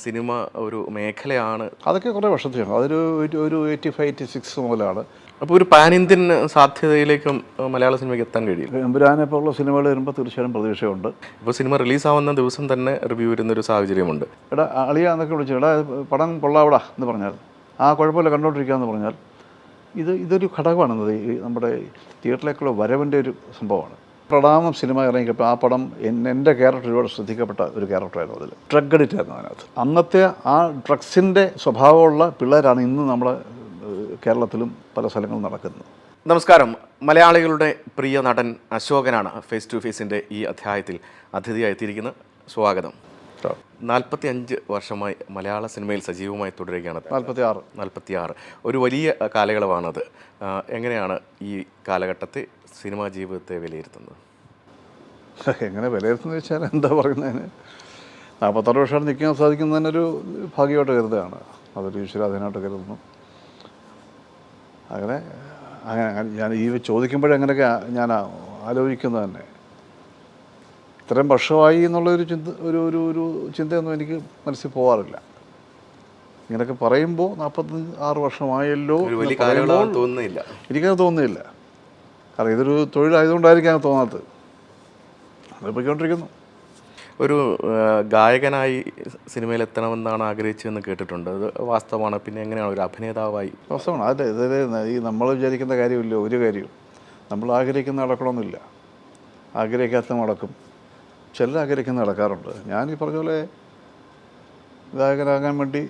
Cinema ഒരു മേഖലയാണ്. അതൊക്കെ കുറേ വർഷത്തെയാണ്. അതൊരു ഒരു 85-86 മുതലാണ്. അപ്പോൾ ഒരു പാൻ ഇന്ത്യൻ സാധ്യതയിലേക്കും മലയാള സിനിമയ്ക്ക് എത്താൻ കഴിയും. എമ്പുരാനെ പോലുള്ള സിനിമകൾ വരുമ്പോൾ തീർച്ചയായും പ്രതീക്ഷയുണ്ട്. ഇപ്പോൾ സിനിമ റിലീസാവുന്ന ദിവസം തന്നെ റിവ്യൂ വരുന്നൊരു സാഹചര്യമുണ്ട്. എടാ അളിയ എന്നൊക്കെ വിളിച്ചു, എടാ പടം കൊള്ളാവിടാ എന്ന് പറഞ്ഞാൽ, ആ കുഴപ്പമില്ല കണ്ടോണ്ടിരിക്കുകയെന്ന് പറഞ്ഞാൽ, ഇതൊരു ഘടകമാണെന്നത് ഈ നമ്മുടെ തിയേറ്ററിലേക്കുള്ള വരവിൻ്റെ ഒരു സംഭവമാണ്. പ്രണാമം സിനിമ ഇറങ്ങിയപ്പോൾ ആ പടം എൻ്റെ ക്യാരക്ടർ ഒരുപാട് ശ്രദ്ധിക്കപ്പെട്ട ഒരു ക്യാരക്ടറായിരുന്നു. അതിൽ ഡ്രഗ് അഡിക്റ്റ് ആയിരുന്നു അതിനകത്ത്. അന്നത്തെ ആ ഡ്രഗ്സിൻ്റെ സ്വഭാവമുള്ള പിള്ളേരാണ് ഇന്ന് നമ്മുടെ കേരളത്തിലും പല സ്ഥലങ്ങളും നടക്കുന്നത്. നമസ്കാരം. മലയാളികളുടെ പ്രിയ നടൻ അശോകനാണ് ഫേസ് ടു ഫേസിൻ്റെ ഈ അധ്യായത്തിൽ അതിഥിയായി എത്തിയിരിക്കുന്നത്. സ്വാഗതം. 45 വർഷമായി മലയാള സിനിമയിൽ സജീവമായി തുടരുകയാണ്. 46 ഒരു വലിയ കാലയളവാണത്. എങ്ങനെയാണ് ഈ കാലഘട്ടത്തെ സിനിമാ ജീവിതത്തെ വിലയിരുത്തുന്നത്? എങ്ങനെ വിലയിരുത്തുന്നത് വെച്ചാൽ എന്താ പറയുന്നതിന്, 46 വർഷം നിൽക്കാൻ സാധിക്കുന്നതിനൊരു ഭാഗ്യമായിട്ട് കരുതുകയാണ്. അതൊരു ഈശ്വരാധീനമായിട്ട് കരുതുന്നു. അങ്ങനെ ഞാൻ ഈ ചോദിക്കുമ്പോഴെങ്ങനെയൊക്കെ ഞാൻ ആലോചിക്കുന്നത് തന്നെ, ഇത്രയും വർഷമായി എന്നുള്ളൊരു ഒരു ചിന്തയൊന്നും എനിക്ക് മനസ്സിൽ പോകാറില്ല. ഇങ്ങനെയൊക്കെ പറയുമ്പോൾ 46 വർഷമായല്ലോ തോന്നുന്നില്ല, എനിക്കത് തോന്നുന്നില്ല. കാരണം ഇതൊരു തൊഴിലായതുകൊണ്ടായിരിക്കും അത് തോന്നാത്തത്. അത് പോയിക്കൊണ്ടിരിക്കുന്നു. ഒരു ഗായകനായി സിനിമയിൽ എത്തണമെന്നാണ് ആഗ്രഹിച്ചതെന്ന് കേട്ടിട്ടുണ്ട്. അത് വാസ്തവമാണ്? പിന്നെ എങ്ങനെയാണ് ഒരു അഭിനേതാവായി? വാസ്തവമാണ്. അതെ, ഈ നമ്മൾ വിചാരിക്കുന്ന കാര്യമില്ല ഒരു കാര്യവും. നമ്മൾ ആഗ്രഹിക്കുന്ന നടക്കണമെന്നില്ല. ആഗ്രഹിക്കാത്ത നടക്കും. ചിലർ ആഗ്രഹിക്കുന്ന നടക്കാറുണ്ട്. ഞാൻ ഈ പറഞ്ഞ പോലെ ഗായകനാകാൻ വേണ്ടി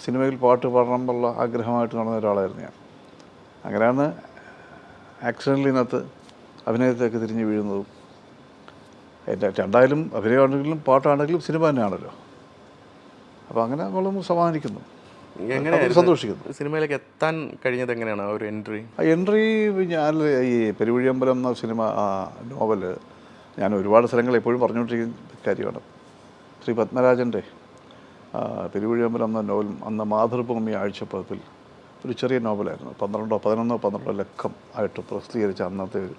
സിനിമയിൽ പാട്ട് പാടണമെന്നുള്ള ആഗ്രഹമായിട്ട് നടന്ന ഒരാളായിരുന്നു ഞാൻ. അങ്ങനെയാണ് ആക്സിഡൻ്റിനകത്ത് അഭിനയത്തേക്ക് തിരിഞ്ഞ് വീഴുന്നതും. രണ്ടായാലും അഭിനയമാണെങ്കിലും പാട്ടാണെങ്കിലും സിനിമ തന്നെയാണല്ലോ. അപ്പോൾ അങ്ങനെ നമ്മൾ സമാധാനിക്കുന്നു, സന്തോഷിക്കുന്നു. സിനിമയിലേക്ക് എത്താൻ കഴിഞ്ഞത് എങ്ങനെയാണ് ആ ഒരു എൻട്രി? ഞാൻ ഈ പെരുവഴിയമ്പലം എന്ന സിനിമ നോവല് ഞാൻ ഒരുപാട് സ്ഥലങ്ങളിൽ എപ്പോഴും പറഞ്ഞുകൊണ്ടിരിക്കുന്ന കാര്യമാണ്. ശ്രീ പത്മരാജൻ്റെ പെരുവഴിയമ്പലം എന്ന നോവൽ അന്ന് മാതൃഭൂമി ആഴ്ചപ്പതിപ്പിൽ ഒരു ചെറിയ നോവലായിരുന്നു. 11 ലക്കം ആയിട്ട് പ്രസിദ്ധീകരിച്ച അന്നത്തെ ഒരു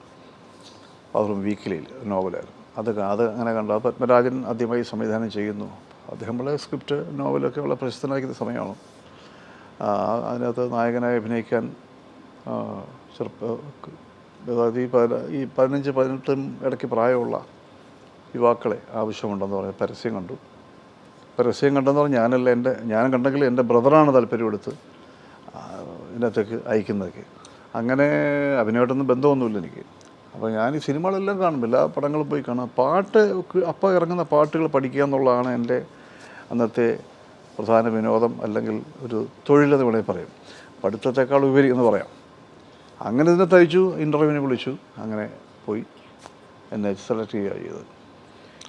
മാതൃഭൂമി വീക്കിലിയിൽ നോവലായിരുന്നു. അത് അങ്ങനെ കണ്ടു. അത് പത്മരാജൻ ആദ്യമായി സംവിധാനം ചെയ്യുന്നു. അദ്ദേഹം വളരെ സ്ക്രിപ്റ്റ് നോവലൊക്കെ വളരെ പ്രശസ്തനാക്കുന്ന സമയമാണ്. അതിനകത്ത് നായകനായി അഭിനയിക്കാൻ അതായത് ഈ 15-18 ഇടയ്ക്ക് പ്രായമുള്ള യുവാക്കളെ ആവശ്യമുണ്ടെന്ന് പറഞ്ഞ് പരസ്യം കണ്ടെന്ന് പറഞ്ഞാൽ ഞാൻ കണ്ടെങ്കിൽ എൻ്റെ ബ്രദറാണ് താല്പര്യമെടുത്ത് ഇതിനകത്തേക്ക് അയക്കുന്നതൊക്കെ. അങ്ങനെ അഭിനയമായിട്ടൊന്നും ബന്ധമൊന്നുമില്ല എനിക്ക്. അപ്പോൾ ഞാൻ ഈ സിനിമകളെല്ലാം കാണും, എല്ലാ പടങ്ങളും പോയി കാണാം. പാട്ട് അപ്പോൾ ഇറങ്ങുന്ന പാട്ടുകൾ പഠിക്കുക എന്നുള്ളതാണ് എൻ്റെ അന്നത്തെ പ്രധാന വിനോദം, അല്ലെങ്കിൽ ഒരു തൊഴിലെന്ന് വേണമെങ്കിൽ പറയും. പഠിത്തത്തെക്കാൾ ഉപരി എന്ന് പറയാം. അങ്ങനെ ഇതിനെ തയ്ച്ചു, ഇൻ്റർവ്യൂവിനെ വിളിച്ചു, അങ്ങനെ പോയി എന്നെ സെലക്ട് ചെയ്യുക ചെയ്തത്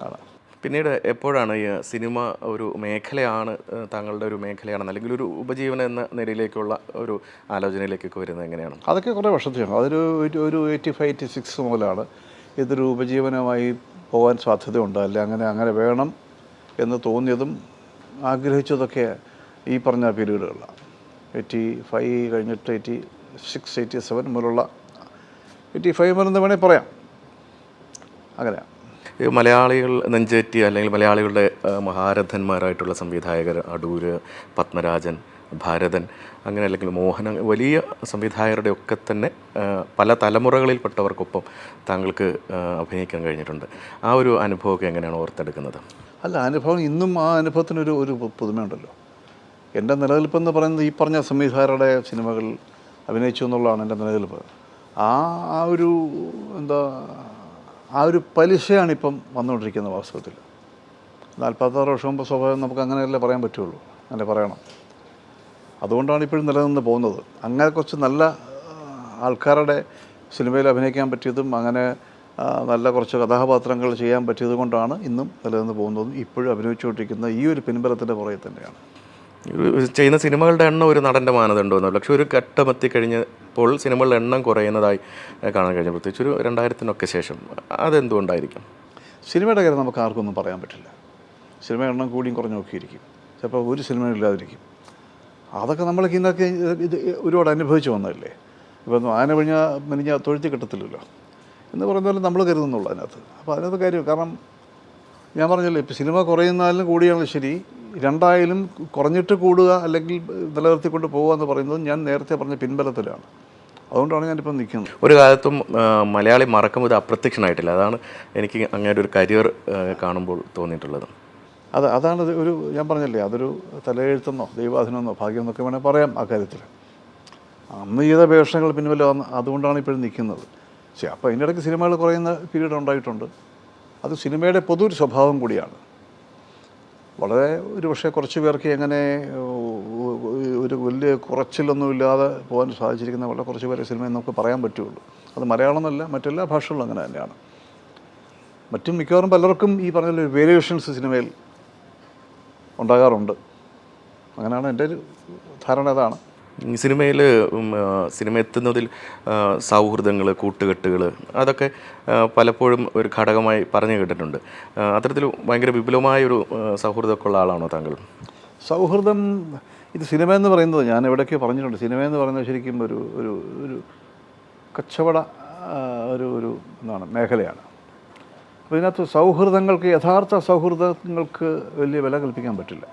ആണ്. പിന്നീട് എപ്പോഴാണ് ഈ സിനിമ ഒരു മേഖലയാണ്, താങ്കളുടെ ഒരു മേഖലയാണ്, അല്ലെങ്കിൽ ഒരു ഉപജീവനം എന്ന നിലയിലേക്കുള്ള ഒരു ആലോചനയിലേക്കൊക്കെ വരുന്നത് എങ്ങനെയാണ്? അതൊക്കെ കുറേ വർഷത്തെയാണ്. ഒരു 85-86 മുതലാണ് ഇതൊരു ഉപജീവനമായി പോകാൻ സാധ്യതയുണ്ട്, അല്ലെ അങ്ങനെ വേണം എന്ന് തോന്നിയതും ആഗ്രഹിച്ചതൊക്കെ ഈ പറഞ്ഞ പീരീഡുകളാണ്. 85 കഴിഞ്ഞിട്ട് 86-87 മുതലുള്ള 85 മുതലെന്ന് വേണമെങ്കിൽ പറയാം. അങ്ങനെയാണ് മലയാളികൾ നെഞ്ചേറ്റി, അല്ലെങ്കിൽ മലയാളികളുടെ മഹാരഥന്മാരായിട്ടുള്ള സംവിധായകർ അടൂര്, പത്മരാജൻ, ഭാരതൻ, അങ്ങനെ അല്ലെങ്കിൽ മോഹനൻ, വലിയ സംവിധായകരുടെ ഒക്കെ തന്നെ പല തലമുറകളിൽപ്പെട്ടവർക്കൊപ്പം താങ്കൾക്ക് അഭിനയിക്കാൻ കഴിഞ്ഞിട്ടുണ്ട്. ആ ഒരു അനുഭവമൊക്കെ എങ്ങനെയാണ് ഓർത്തെടുക്കുന്നത്? അല്ല, അനുഭവം ഇന്നും ആ അനുഭവത്തിനൊരു പുതുമയുണ്ടല്ലോ. എൻ്റെ നിലനിൽപ്പെന്ന് പറയുന്നത് ഈ പറഞ്ഞ സംവിധായകരുടെ സിനിമകൾ അഭിനയിച്ചു എന്നുള്ളതാണ് എൻ്റെ നിലനിൽപ്പ്. ആ ഒരു പലിശയാണിപ്പം വന്നുകൊണ്ടിരിക്കുന്നത് വാസ്തവത്തിൽ. 46 വർഷം മുമ്പ് സ്വാഭാവികം നമുക്ക് അങ്ങനെയല്ലേ പറയാൻ പറ്റുള്ളൂ, അങ്ങനെ പറയണം. അതുകൊണ്ടാണ് ഇപ്പോഴും നിലനിന്ന് പോകുന്നത്. അങ്ങനെ കുറച്ച് നല്ല ആൾക്കാരുടെ സിനിമയിൽ അഭിനയിക്കാൻ പറ്റിയതും അങ്ങനെ നല്ല കുറച്ച് കഥാപാത്രങ്ങൾ ചെയ്യാൻ പറ്റിയത് കൊണ്ടാണ് ഇന്നും നിലനിന്ന് പോകുന്നതും ഇപ്പോഴും അഭിനയിച്ചുകൊണ്ടിരിക്കുന്ന ഈ ഒരു പിൻബലത്തിൻ്റെ പുറകെ തന്നെയാണ്. ചെയ്യുന്ന സിനിമകളുടെ എണ്ണം ഒരു നടൻ്റെ മാനദണ്ഡമൊന്നുമില്ല. പക്ഷേ ഒരു ഘട്ടം എത്തിക്കഴിഞ്ഞപ്പോൾ സിനിമകളുടെ എണ്ണം കുറയുന്നതായി കാണാൻ കഴിഞ്ഞു, പ്രത്യേകിച്ച് ഒരു 2000-നൊക്കെ ശേഷം. അതെന്തുകൊണ്ടായിരിക്കും? സിനിമയുടെ കാര്യം നമുക്ക് ആർക്കൊന്നും പറയാൻ പറ്റില്ല. സിനിമ എണ്ണം കൂടിയും കുറഞ്ഞു നോക്കിയിരിക്കും. ചിലപ്പോൾ ഒരു സിനിമയും ഇല്ലാതിരിക്കും. അതൊക്കെ നമ്മൾക്ക് ഇന്നൊക്കെ ഇത് ഒരുപാട് അനുഭവിച്ച് വന്നതല്ലേ. ഇപ്പം ആന മെനിഞ്ഞ തൊഴുത്തി കിട്ടത്തില്ലല്ലോ എന്ന് പറയുന്ന പോലെ നമ്മൾ കരുതുന്നുള്ളൂ അതിനകത്ത്. അപ്പോൾ അതിനകത്ത് കാര്യം, കാരണം ഞാൻ പറഞ്ഞല്ലോ, ഇപ്പോൾ സിനിമ കുറയുന്നാലും കൂടിയാലും ശരി, രണ്ടായാലും കുറഞ്ഞിട്ട് കൂടുക അല്ലെങ്കിൽ നിലനിർത്തിക്കൊണ്ട് പോകുക എന്ന് പറയുന്നത് ഞാൻ നേരത്തെ പറഞ്ഞ പിൻബലത്തിലാണ്. അതുകൊണ്ടാണ് ഞാനിപ്പം നിൽക്കുന്നത്. ഒരു കാലത്തും മലയാളി മറക്കുമ്പോൾ ഇത് അപ്രത്യക്ഷനായിട്ടില്ല. അതാണ് എനിക്ക് അങ്ങനെ ഒരു കരിയർ കാണുമ്പോൾ തോന്നിയിട്ടുള്ളത്. അതാണ് ഒരു ഞാൻ പറഞ്ഞില്ലേ, അതൊരു തലയെഴുത്തെന്നോ ദൈവാധീനമെന്നോ ഭാഗ്യം എന്നൊക്കെ വേണേൽ പറയാം ആ കാര്യത്തിൽ. അന്ന് ചെയ്ത വേഷങ്ങൾ പിൻവല്ല അതുകൊണ്ടാണ് ഇപ്പോഴും നിൽക്കുന്നത്. ശരി, അപ്പോൾ അതിൻ്റെ ഇടയ്ക്ക് സിനിമകൾ കുറയുന്ന പീരീഡ് ഉണ്ടായിട്ടുണ്ട്. അത് സിനിമയുടെ പൊതു സ്വഭാവം കൂടിയാണ്. വളരെ ഒരു പക്ഷേ കുറച്ച് പേർക്ക് എങ്ങനെ ഒരു വലിയ കുറച്ചിലൊന്നുമില്ലാതെ പോകാൻ സാധിച്ചിരിക്കുന്ന വളരെ കുറച്ച് പേരെ സിനിമയെന്ന് നമുക്ക് പറയാൻ പറ്റുള്ളൂ. അത് മലയാളം എന്നല്ല, മറ്റെല്ലാ ഭാഷകളിലും അങ്ങനെ തന്നെയാണ്. മറ്റും മിക്കവാറും പലർക്കും ഈ പറഞ്ഞ വേരിയേഷൻസ് സിനിമയിൽ ഉണ്ടാകാറുണ്ട്. അങ്ങനെയാണ് എൻ്റെ ഒരു ധാരണ. അതാണ് സിനിമയിൽ സിനിമ എത്തുന്നതിൽ സൗഹൃദങ്ങൾ, കൂട്ടുകെട്ടുകൾ അതൊക്കെ പലപ്പോഴും ഒരു ഘടകമായി പറഞ്ഞു കേട്ടിട്ടുണ്ട്. അത്തരത്തിൽ ഭയങ്കര വിപുലമായൊരു സൗഹൃദമൊക്കെ ഉള്ള ആളാണോ താങ്കൾ? സൗഹൃദം, ഇത് സിനിമ എന്ന് പറയുന്നത് ഞാൻ എവിടെയൊക്കെ പറഞ്ഞിട്ടുണ്ട്. സിനിമ എന്ന് പറയുന്നത് ശരിക്കും ഒരു ഒരു ഒരു കച്ചവട ഒരു എന്താണ് മേഖലയാണ്. അപ്പോൾ ഇതിനകത്ത് സൗഹൃദങ്ങൾക്ക്, യഥാർത്ഥ സൗഹൃദങ്ങൾക്ക് വലിയ വില കൽപ്പിക്കാൻ പറ്റില്ല.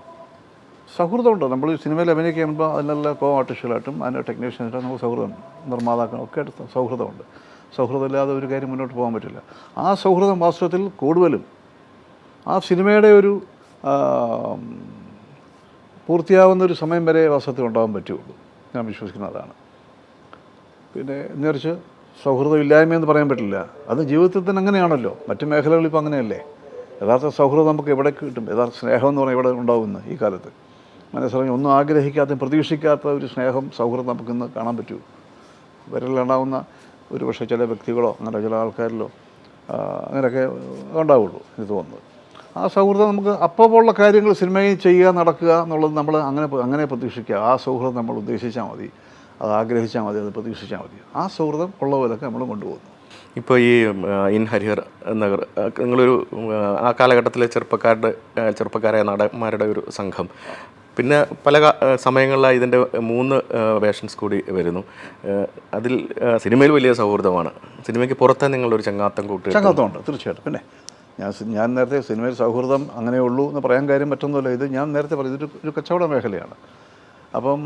സൗഹൃദമുണ്ട്. നമ്മൾ സിനിമയിൽ അഭിനയിക്കുമ്പോൾ അതിനുള്ള കോ ആർട്ടിസ്റ്റുകളായിട്ടും അതിൻ്റെ ടെക്നീഷ്യൻസായിട്ടും നമുക്ക് സൗഹൃദം, നിർമ്മാതാക്കളും ഒക്കെ ആയിട്ട് സൗഹൃദമുണ്ട്. സൗഹൃദമില്ലാതെ ഒരു കാര്യം മുന്നോട്ട് പോകാൻ പറ്റില്ല. ആ സൗഹൃദം വാസ്തവത്തിൽ കൂടുതലും ആ സിനിമയുടെ ഒരു പൂർത്തിയാവുന്ന ഒരു സമയം വരെ വാസ്തവത്തിൽ ഉണ്ടാകാൻ പറ്റുള്ളൂ. ഞാൻ വിശ്വസിക്കുന്നതാണ്. പിന്നെ എന്നുവെച്ച് സൗഹൃദം ഇല്ലായ്മയെന്ന് പറയാൻ പറ്റില്ല. അത് ജീവിതത്തിൽ തന്നെ അങ്ങനെയാണല്ലോ. മറ്റു മേഖലകളിൽ ഇപ്പോൾ അങ്ങനെയല്ലേ. യഥാർത്ഥ സൗഹൃദം നമുക്ക് എവിടെ കിട്ടും? യഥാർത്ഥ സ്നേഹം എന്ന് പറഞ്ഞാൽ എവിടെ ഉണ്ടാകുന്നു ഈ കാലത്ത്? മനസ്സിലാക്കി ഒന്നും ആഗ്രഹിക്കാത്ത, പ്രതീക്ഷിക്കാത്ത ഒരു സ്നേഹം, സൗഹൃദം നമുക്കിന്ന് കാണാൻ പറ്റൂ. വിരലിലുണ്ടാവുന്ന ഒരു പക്ഷേ ചില വ്യക്തികളോ അങ്ങനെ ചില ആൾക്കാരിലോ അങ്ങനെയൊക്കെ ഉണ്ടാവുള്ളൂ എനിക്ക് തോന്നുന്നത്. ആ സൗഹൃദം നമുക്ക് അപ്പോഴുള്ള കാര്യങ്ങൾ സിനിമയിൽ ചെയ്യുക, നടക്കുക എന്നുള്ളത് നമ്മൾ അങ്ങനെ പ്രതീക്ഷിക്കുക. ആ സൗഹൃദം നമ്മൾ ഉദ്ദേശിച്ചാൽ മതി, അത് ആഗ്രഹിച്ചാൽ മതി, അത് പ്രതീക്ഷിച്ചാൽ മതി. ആ സൗഹൃദം ഉള്ള പോലൊക്കെ നമ്മൾ കൊണ്ടുപോകുന്നു. ഇപ്പോൾ ഈ ഇൻ ഹരിഹർ നഗർ, നിങ്ങളൊരു ആ കാലഘട്ടത്തിലെ ചെറുപ്പക്കാരായ നടന്മാരുടെ ഒരു സംഘം, പിന്നെ പല സമയങ്ങളിലായി ഇതിൻ്റെ 3 വേഷൻസ് കൂടി വരുന്നു. അതിൽ സിനിമയിൽ വലിയ സൗഹൃദമാണ്. സിനിമയ്ക്ക് പുറത്തെ നിങ്ങളൊരു ചങ്ങാത്തമുണ്ട് തീർച്ചയായിട്ടും. പിന്നെ ഞാൻ നേരത്തെ സിനിമയിൽ സൗഹൃദം അങ്ങനെ ഉള്ളൂ എന്ന് പറയാൻ കാര്യം പറ്റുന്നില്ല. ഇത് ഞാൻ നേരത്തെ പറഞ്ഞു, ഇതൊരു കച്ചവട മേഖലയാണ്. അപ്പം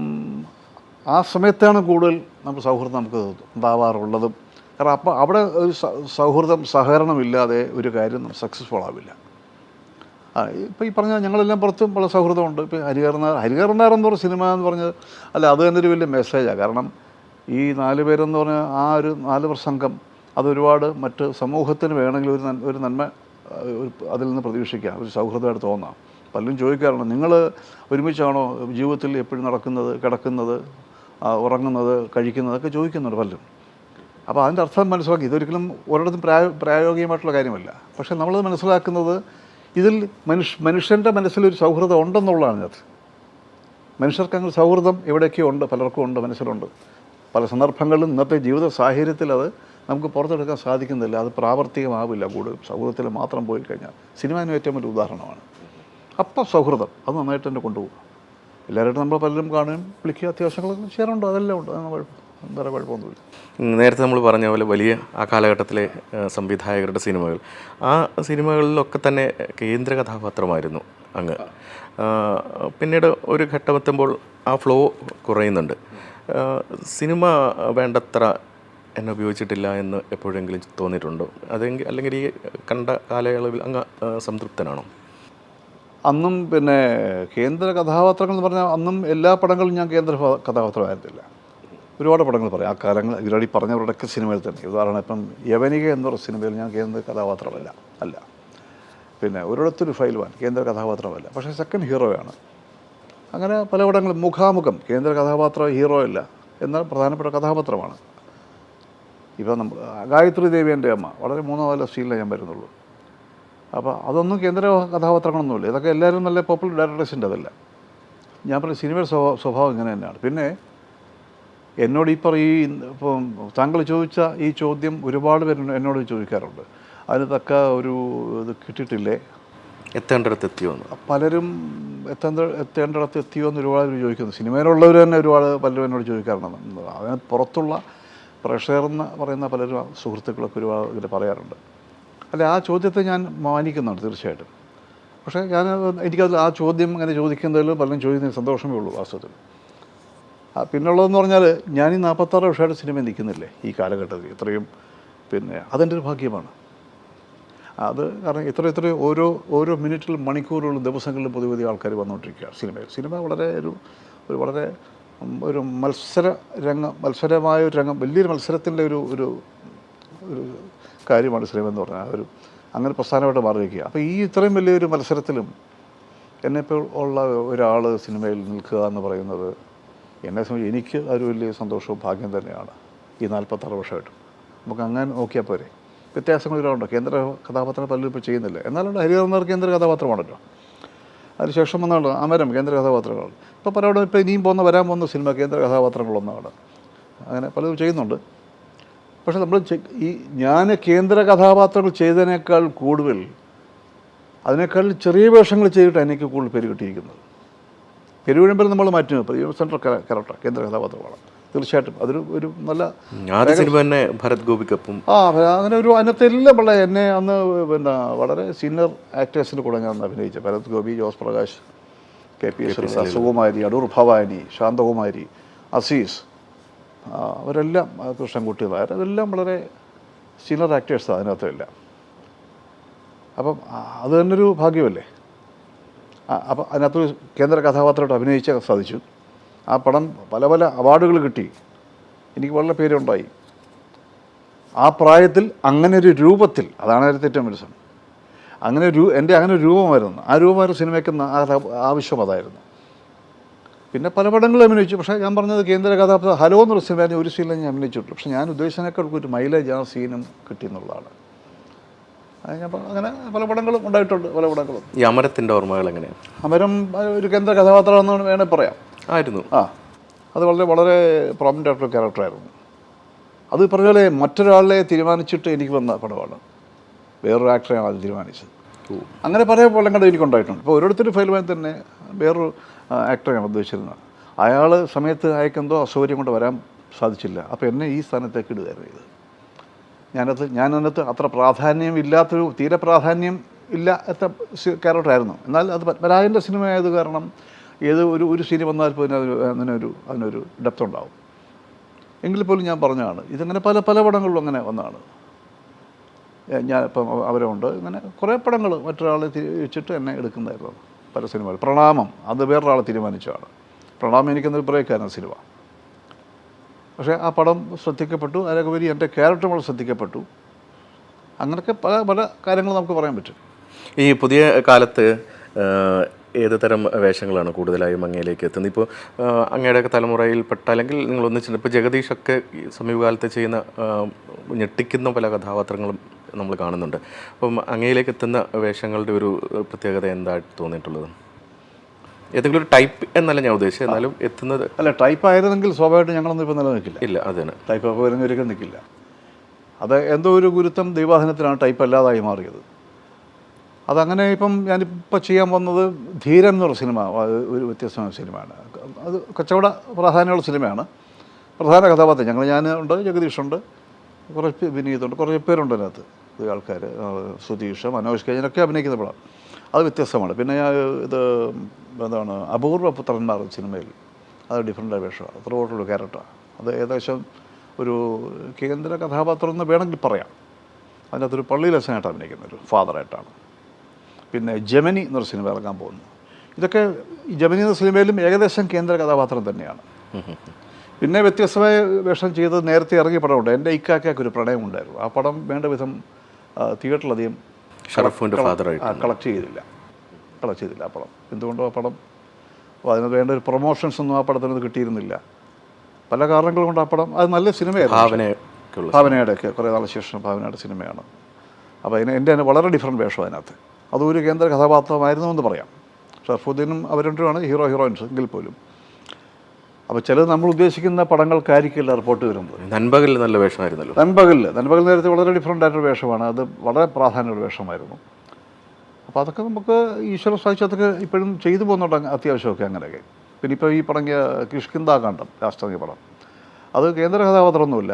ആ സമയത്താണ് കൂടുതൽ നമ്മൾ സൗഹൃദം നമുക്ക് ഉണ്ടാവാറുള്ളതും. കാരണം അപ്പോൾ അവിടെ ഒരു സൗഹൃദം, സഹകരണമില്ലാതെ ഒരു കാര്യം സക്സസ്ഫുൾ ആവില്ല. ഇപ്പോൾ ഈ പറഞ്ഞാൽ ഞങ്ങളെല്ലാം പുറത്തും പല സൗഹൃദമുണ്ട്. ഇപ്പോൾ ഹരിഹരനാർ എന്ന് പറഞ്ഞ സിനിമ എന്ന് പറഞ്ഞത് അല്ല, അത് തന്നെ ഒരു വലിയ മെസ്സേജാണ്. കാരണം ഈ 4 പേരെന്ന് പറഞ്ഞാൽ ആ ഒരു 4 സംഘം അതൊരുപാട് മറ്റ് സമൂഹത്തിന് വേണമെങ്കിൽ ഒരു നന്മ അതിൽ നിന്ന് പ്രതീക്ഷിക്കാം, ഒരു സൗഹൃദമായിട്ട് തോന്നാം. പലരും ചോദിക്കാറുണ്ട്, നിങ്ങൾ ഒരുമിച്ചാണോ ജീവിതത്തിൽ എപ്പോഴും നടക്കുന്നത്, കിടക്കുന്നത്, ഉറങ്ങുന്നത്, കഴിക്കുന്നതൊക്കെ ചോദിക്കുന്നുണ്ട് പലരും. അപ്പോൾ അതിൻ്റെ അർത്ഥം മനസ്സിലാക്കി ഇതൊരിക്കലും ഒരിടത്തും പ്രായോഗികമായിട്ടുള്ള കാര്യമല്ല. പക്ഷേ നമ്മളത് മനസ്സിലാക്കുന്നത് ഇതിൽ മനുഷ്യൻ്റെ മനസ്സിലൊരു സൗഹൃദം ഉണ്ടെന്നുള്ളതാണ്. അത് മനുഷ്യർക്ക് അങ്ങനെ സൗഹൃദം എവിടെയൊക്കെയോ ഉണ്ട്, പലർക്കും ഉണ്ട്, മനസ്സിലുണ്ട്. പല സന്ദർഭങ്ങളിലും ഇന്നത്തെ ജീവിത സാഹചര്യത്തിൽ അത് നമുക്ക് പുറത്തെടുക്കാൻ സാധിക്കുന്നില്ല. അത് പ്രാവർത്തികമാവില്ല. കൂടുതൽ സൗഹൃദത്തിൽ മാത്രം പോയി കഴിഞ്ഞാൽ സിനിമ ഏറ്റവും വലിയ ഉദാഹരണമാണ്. അപ്പം സൗഹൃദം അത് നന്നായിട്ട് തന്നെ കൊണ്ടുപോകും. എല്ലാവരായിട്ടും നമ്മൾ പലരും കാണുകയും വിളിക്കുക, അത്യാവശ്യങ്ങളൊക്കെ ചെയ്യാറുണ്ട്. അതെല്ലാം ഉണ്ട്, വേറെ കുഴപ്പമൊന്നുമില്ല. നേരത്തെ നമ്മൾ പറഞ്ഞ പോലെ വലിയ ആ കാലഘട്ടത്തിലെ സംവിധായകരുടെ സിനിമകൾ, ആ സിനിമകളിലൊക്കെ തന്നെ കേന്ദ്ര കഥാപാത്രമായിരുന്നു അങ്ങ്. പിന്നീട് ഒരു ഘട്ടമെത്തുമ്പോൾ ആ ഫ്ലോ കുറയുന്നുണ്ട്. സിനിമ വേണ്ടത്ര എന്നെ ഉപയോഗിച്ചിട്ടില്ല എന്ന് എപ്പോഴെങ്കിലും തോന്നിയിട്ടുണ്ടോ? അല്ലെങ്കിൽ ഈ കണ്ട കാലയളവിൽ അങ്ങ് സംതൃപ്തനാണോ? അന്നും പിന്നെ കേന്ദ്ര കഥാപാത്രങ്ങൾ എന്ന് പറഞ്ഞാൽ അന്നും എല്ലാ പടങ്ങളും ഞാൻ കേന്ദ്ര കഥാപാത്രമായിരുന്നില്ല. ഒരുപാട് പടങ്ങൾ പറയാം ആ കാലങ്ങൾ. ഇതിലൂടെ പറഞ്ഞവരുടെയൊക്കെ സിനിമയിൽ തന്നെ ഉദാഹരണം ഇപ്പം യവനിക എന്നൊരു സിനിമയിൽ ഞാൻ കേന്ദ്ര കഥാപാത്രമല്ല. പിന്നെ ഒരിടത്തൊരു ഫൈൽവാൻ കേന്ദ്ര കഥാപാത്രമല്ല, പക്ഷേ സെക്കൻഡ് ഹീറോയാണ്. അങ്ങനെ പല പടങ്ങളും മുഖാമുഖം കേന്ദ്ര കഥാപാത്രം ഹീറോ അല്ല, എന്നാൽ പ്രധാനപ്പെട്ട കഥാപാത്രമാണ്. ഇപ്പം നമ്മൾ ഗായത്രി ദേവി എൻ്റെ അമ്മ വളരെ 3-4 സീനിലേ ഞാൻ വരുന്നുള്ളൂ. അപ്പോൾ അതൊന്നും കേന്ദ്ര കഥാപാത്രങ്ങളൊന്നുമില്ല. ഇതൊക്കെ എല്ലാവരും നല്ല പോപ്പുലർ ഡയറക്ടേഴ്സിൻ്റെ അതല്ല. ഞാൻ പറഞ്ഞ സിനിമയുടെ സ്വഭാവം ഇങ്ങനെ തന്നെയാണ്. പിന്നെ എന്നോട് ഇപ്പം താങ്കൾ ചോദിച്ച ഈ ചോദ്യം ഒരുപാട് പേര് എന്നോട് ചോദിക്കാറുണ്ട്. അതിന് തക്ക ഒരു ഇത് കിട്ടിയിട്ടില്ലേ, എത്തേണ്ടിടത്ത് എത്തിയോന്ന് പലരും എത്തേണ്ടിടത്ത് എത്തിയോ എന്ന് ഒരുപാട് പേര് ചോദിക്കുന്നു. സിനിമയിലുള്ളവർ തന്നെ പലരും എന്നോട് ചോദിക്കാറുണ്ട്. അതിന് പുറത്തുള്ള പ്രേക്ഷകരെന്ന് പറയുന്ന പലരും സുഹൃത്തുക്കളൊക്കെ ഒരുപാട് ഇതിൽ പറയാറുണ്ട്. അല്ല, ആ ചോദ്യത്തെ ഞാൻ മാനിക്കുന്നുണ്ട് തീർച്ചയായിട്ടും. പക്ഷേ എനിക്കതിൽ ആ ചോദ്യം അങ്ങനെ ചോദിക്കുന്നതിൽ പലരും ചോദിക്കുന്നതിന് സന്തോഷമേ ഉള്ളൂ വാസ്തവത്തിൽ. പിന്നുള്ളതെന്ന് പറഞ്ഞാൽ ഞാൻ ഈ 46 വർഷമായിട്ട് സിനിമ നിൽക്കുന്നില്ലേ ഈ കാലഘട്ടത്തിൽ ഇത്രയും, പിന്നെ അതെൻ്റെ ഒരു ഭാഗ്യമാണ്. അത് കാരണം ഇത്ര ഓരോ മിനിറ്റിലും മണിക്കൂറുകളും ദിവസങ്ങളിലും പുതിയ ആൾക്കാർ വന്നുകൊണ്ടിരിക്കുകയാണ് സിനിമയിൽ. സിനിമ വളരെ വളരെ ഒരു മത്സരമായ ഒരു രംഗം, വലിയൊരു മത്സരത്തിൻ്റെ ഒരു കാര്യമാണ് സിനിമ എന്ന് പറഞ്ഞാൽ. അങ്ങനെ പ്രസ്ഥാനമായിട്ട് മാറിയിരിക്കുക. അപ്പോൾ ഈ ഇത്രയും വലിയൊരു മത്സരത്തിലും എന്നെപ്പോൾ ഉള്ള ഒരാൾ സിനിമയിൽ നിൽക്കുക എന്ന് പറയുന്നത് എന്നെ സംബന്ധിച്ച് എനിക്ക് ഒരു വലിയ സന്തോഷവും ഭാഗ്യം തന്നെയാണ്. ഈ 46 വർഷമായിട്ട് നമുക്ക് അങ്ങനെ നോക്കിയാൽ പോരെ. വ്യത്യാസങ്ങൾ ഇതിലുണ്ടോ? കേന്ദ്ര കഥാപാത്രം പലരും ഇപ്പോൾ ചെയ്യുന്നില്ല. എന്നാലും ഹരിഹരനാർ കേന്ദ്ര കഥാപാത്രമാണല്ലോ. അതിനുശേഷം വന്നാണ് അമരം കേന്ദ്ര കഥാപാത്രങ്ങൾ. ഇപ്പോൾ പലരോടും ഇപ്പോൾ ഇനിയും വരാൻ പോകുന്ന സിനിമ കേന്ദ്ര കഥാപാത്രങ്ങളൊന്നാണ്. അങ്ങനെ പലരും ചെയ്യുന്നുണ്ട്. പക്ഷേ നമ്മൾ ഞാൻ കേന്ദ്ര കഥാപാത്രങ്ങൾ ചെയ്തതിനേക്കാൾ കൂടുതൽ അതിനേക്കാൾ ചെറിയ വേഷങ്ങൾ ചെയ്തിട്ട് എനിക്ക് കൂടുതൽ പേര് കിട്ടിയിരിക്കുന്നത്. പേര് വീഴുമ്പോൾ നമ്മൾ മാറ്റി ഇപ്പോൾ സെൻട്രൽ ക്യാരക്ടർ കേന്ദ്ര കഥാപാത്രമാണ്. തീർച്ചയായിട്ടും അതൊരു നല്ല സിനിമ തന്നെ ഭരത് ഗോപിക്കൊപ്പം അങ്ങനെ അതിനകത്ത് എല്ലാം വളരെ എന്നെ അന്ന് പിന്നെ വളരെ സീനിയർ ആക്ടേഴ്സിൻ്റെ കൂടെ ഞാൻ അഭിനയിച്ച ഭരത് ഗോപി, ജോസ് പ്രകാശ്, KPS, സുകുമാരി, അടൂർ ഭവാനി, ശാന്തകുമാരി, അസീസ്, അവരെല്ലാം കൃഷ്ണൻകുട്ടി നായർ, അതെല്ലാം വളരെ സീനിയർ ആക്ടേഴ്സാണ് അതിനകത്തെല്ലാം. അപ്പം അത് തന്നെയൊരു ഭാഗ്യമല്ലേ. അപ്പം അതിനകത്തൊരു കേന്ദ്ര കഥാപാത്രമായിട്ട് അഭിനയിക്കാൻ സാധിച്ചു. ആ പടം പല അവാർഡുകൾ കിട്ടി. എനിക്ക് വളരെ പേരുണ്ടായി. ആ പ്രായത്തിൽ അങ്ങനെ ഒരു രൂപത്തിൽ, അതാണ് അതിൻ്റെ ഏറ്റവും വലിയ സംഭവം. എൻ്റെ അങ്ങനെ ഒരു രൂപമായിരുന്നു. ആ രൂപമായിരുന്നു സിനിമയ്ക്ക് ആവശ്യം അതായിരുന്നു. പിന്നെ പല പടങ്ങളിൽ അഭിനയിച്ചു. പക്ഷേ ഞാൻ പറഞ്ഞത് കേന്ദ്ര കഥാപാത്രം ഹലോ എന്നുള്ള സിനിമ ഒരു സീനിലും ഞാൻ അഭിനയിച്ചിട്ടുള്ളൂ. പക്ഷേ ഞാൻ ഉദ്ദേശിച്ചതിനേക്കാൾ ഒരു മൈലേജ് ആ സീനും കിട്ടിയെന്നുള്ളതാണ്. ഞാൻ അങ്ങനെ പല പടങ്ങളും ഉണ്ടായിട്ടുണ്ട്. പല പടങ്ങളും. ഈ അമരത്തിൻ്റെ ഓർമ്മകൾ എങ്ങനെയാണ്? അമരം ഒരു കേന്ദ്ര കഥാപാത്രമെന്ന് വേണേൽ പറയാം. ആയിരുന്നു. അത് വളരെ പ്രോമിനൻ്റ് ആയിട്ടുള്ള ക്യാരക്ടറായിരുന്നു. അത് പറഞ്ഞ പോലെ മറ്റൊരാളെ തീരുമാനിച്ചിട്ട് എനിക്ക് വന്ന പടമാണ്. വേറൊരു ആക്ടറെയാണ് അത് തീരുമാനിച്ചത്. അങ്ങനെ പല പടങ്ങളും എനിക്കുണ്ടായിട്ടുണ്ട്. ഇപ്പോൾ ഓരോരുത്തരും ഫയലുമായി തന്നെ വേറൊരു ആക്ടറെയാണ് ഉദ്ദേശിച്ചിരുന്നത്. അയാൾ സമയത്ത് അയക്കെന്തോ അസൗകര്യം കൊണ്ട് വരാൻ സാധിച്ചില്ല. അപ്പോൾ എന്നെ ഈ സ്ഥാനത്തേക്ക് ഇടുകയായിരുന്നു ഇത്. ഞാനതിനകത്ത് അത്ര പ്രാധാന്യം ഇല്ലാത്തൊരു, തീരെ പ്രാധാന്യം ഇല്ലാത്ത ക്യാരക്ടറായിരുന്നു. എന്നാൽ അത് പത്മരാജൻ്റെ സിനിമ ആയത് കാരണം ഒരു സീൻ വന്നാൽ പോലും അതിനൊരു ഡെപ്ത് ഉണ്ടാവും. എങ്കിൽ പോലും ഞാൻ പറഞ്ഞതാണ്, ഇതങ്ങനെ പല പടങ്ങളിലും അങ്ങനെ വന്നതാണ്. ഞാൻ ഇപ്പം അവരുണ്ട്, ഇങ്ങനെ കുറേ പടങ്ങൾ മറ്റൊരാളെ വെച്ചിട്ട് എന്നെ എടുക്കുന്നതായിരുന്നു പല സിനിമകൾ. പ്രണാമം അത് വേറൊരാളെ തീരുമാനിച്ചതാണ്. പ്രണാമം എനിക്കെന്നൊരു ബ്രേക്കായിരുന്നു സിനിമ. പക്ഷേ ആ പടം ശ്രദ്ധിക്കപ്പെട്ടു. അതിനൊക്കെ വരി എൻ്റെ ക്യാരക്ടറുകൾ ശ്രദ്ധിക്കപ്പെട്ടു. അങ്ങനെയൊക്കെ പല കാര്യങ്ങൾ നമുക്ക് പറയാൻ പറ്റും. ഈ പുതിയ കാലത്ത് ഏത് തരം വേഷങ്ങളാണ് കൂടുതലായും അങ്ങയിലേക്ക് എത്തുന്നത്? ഇപ്പോൾ അങ്ങയുടെയൊക്കെ തലമുറയിൽപ്പെട്ട, അല്ലെങ്കിൽ നിങ്ങൾ ഒന്നിച്ചിട്ടുണ്ട്, ഇപ്പോൾ ജഗദീഷൊക്കെ സമീപകാലത്ത് ചെയ്യുന്ന ഞെട്ടിക്കുന്ന പല കഥാപാത്രങ്ങളും നമ്മൾ കാണുന്നുണ്ട്. അപ്പം അങ്ങയിലേക്ക് എത്തുന്ന വേഷങ്ങളുടെ ഒരു പ്രത്യേകത എന്തായിട്ട് തോന്നിയിട്ടുള്ളത്? ഏതെങ്കിലും ഒരു ടൈപ്പ് എന്നല്ല ഞാൻ ഉദ്ദേശിച്ചത്, എന്നാലും എത്തുന്നത്. അല്ല, ടൈപ്പ് ആയിരുന്നെങ്കിൽ സ്വാഭാവികമായിട്ട് ഞങ്ങളൊന്നും ഇപ്പോൾ നിലനിൽക്കില്ല. ഇല്ല, അതാണ് ടൈപ്പ് ഒക്കെ വരുന്ന ഒരിക്കലും നിൽക്കില്ല. അത് എന്തോ ഒരു ഗുരുത്വം ദൈവാധീനത്തിലാണ് ടൈപ്പ് അല്ലാതായി മാറിയത്. അതങ്ങനെ ഇപ്പം ഞാനിപ്പോൾ ചെയ്യാൻ വന്നത് ധീരം എന്നൊരു സിനിമ, ഒരു വ്യത്യസ്തമായ സിനിമയാണ്. അത് കച്ചവട പ്രാധാന്യമുള്ള സിനിമയാണ്. പ്രധാന കഥാപാത്രം ഞാനുണ്ട്, ജഗദീഷുണ്ട്, കുറച്ച് വിനീതുണ്ട്, കുറേ പേരുണ്ട് അതിനകത്ത്. ആൾക്കാർ സുധീഷ്, മനോജ് കെ, ഞാനൊക്കെ അഭിനയിക്കുന്ന പടം. അത് വ്യത്യസ്തമാണ്. പിന്നെ എന്താണ് അപൂർവ പുത്രന്മാർ സിനിമയിൽ അത് ഡിഫറൻ്റ് വേഷമാണ്. അത്രയോട്ടുള്ള ക്യാരക്ടറാണ്. അത് ഏകദേശം ഒരു കേന്ദ്ര കഥാപാത്രം എന്ന് വേണമെങ്കിൽ പറയാം. അതിനകത്തൊരു പള്ളി ലസനായിട്ട് അഭിനയിക്കുന്ന ഒരു ഫാദറായിട്ടാണ്. പിന്നെ ജെമിനി എന്നൊരു സിനിമ ഇറങ്ങാൻ പോകുന്നു. ഇതൊക്കെ ഈ ജെമിനി എന്ന സിനിമയിലും ഏകദേശം കേന്ദ്ര കഥാപാത്രം തന്നെയാണ്. പിന്നെ വ്യത്യസ്തമായ വേഷം ചെയ്തത് നേരത്തെ ഇറങ്ങിയ പടമുണ്ട്. എൻ്റെ ഇക്കാക്കൊരു പ്രണയം ഉണ്ടായിരുന്നു. ആ പടം വേണ്ട വിധം തിയേറ്ററിലധികം കളക്ട് ചെയ്തില്ല ആ പടം. എന്തുകൊണ്ടോ ആ പടം അതിന് വേണ്ട ഒരു പ്രൊമോഷൻസ് ഒന്നും ആ പടത്തിനത് കിട്ടിയിരുന്നില്ല. പല കാരണങ്ങൾ കൊണ്ട് ആ പടം, അത് നല്ല സിനിമയായിരുന്നു. ഭാവനയുടെയൊക്കെ കുറേ നാളെ ശേഷം ഭാവനയുടെ സിനിമയാണ്. അപ്പോൾ എൻ്റെ വളരെ ഡിഫറൻറ്റ് വേഷം അതിനകത്ത്. അതൊരു കേന്ദ്ര കഥാപാത്രമായിരുന്നു എന്ന് പറയാം. ഷർഫുദ്ദീനും അവരുമാണ് ഹീറോയിൻസ് എങ്കിൽ പോലും. അപ്പോൾ ചിലത് നമ്മൾ ഉദ്ദേശിക്കുന്ന പടങ്ങൾക്കായിരിക്കില്ല റിപ്പോർട്ട് വരുന്നത്. നൻപകൽ നല്ല വേഷമായിരുന്നല്ലോ. നൻപകൽ നേരത്തെ വളരെ ഡിഫറൻ്റ് ആയിട്ടൊരു വേഷമാണ്. അത് വളരെ പ്രാധാന്യമുള്ള വേഷമായിരുന്നു. അപ്പോൾ അതൊക്കെ നമുക്ക് ഈശ്വര സാധിച്ചു. അതൊക്കെ ഇപ്പോഴും ചെയ്തു പോകുന്നുണ്ട് അത്യാവശ്യമൊക്കെ അങ്ങനെയൊക്കെ. പിന്നെ ഇപ്പോൾ ഈ പടങ്ങിയ കിഷ്കിന്താകാന്ഡം, രാഷ്ട്രീയ പടം, അത് കേന്ദ്ര കഥാപാത്രമൊന്നുമില്ല.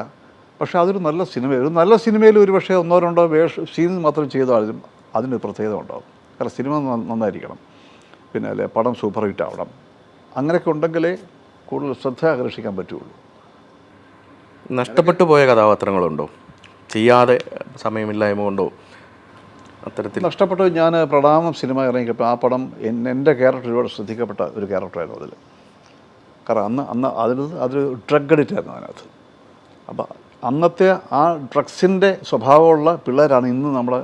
പക്ഷേ അതൊരു നല്ല സിനിമ. ഒരു നല്ല സിനിമയിൽ ഒരു പക്ഷേ ഒന്നോ രണ്ടോ സീൻ മാത്രം ചെയ്താലും അതിനൊരു പ്രത്യേകത ഉണ്ടാകും. കാരണം സിനിമ നന്നായിരിക്കണം, പിന്നെ അല്ലെ പടം സൂപ്പർ ഹിറ്റ് ആവണം. അങ്ങനെയൊക്കെ ഉണ്ടെങ്കിലേ കൂടുതൽ ശ്രദ്ധ ആകർഷിക്കാൻ പറ്റുള്ളൂ. നഷ്ടപ്പെട്ടു പോയ കഥാപാത്രങ്ങളുണ്ടോ, ചെയ്യാതെ സമയമില്ലായ്മ കൊണ്ടോ അത്തരത്തിൽ? നഷ്ടപ്പെട്ടത് ഞാൻ പ്രണാമം സിനിമ ഇറങ്ങിയപ്പോൾ ആ പടം എൻ്റെ ക്യാരക്ടർ ഒരുപാട് ശ്രദ്ധിക്കപ്പെട്ട ഒരു ക്യാരക്ടറായിരുന്നു അതിൽ. കാരണം അതൊരു ഡ്രഗ് അഡിക്റ്റ് ആയിരുന്നു അതിനകത്ത്. അപ്പോൾ അന്നത്തെ ആ ഡ്രഗ്സിൻ്റെ സ്വഭാവമുള്ള പിള്ളേരാണ് ഇന്ന് നമ്മുടെ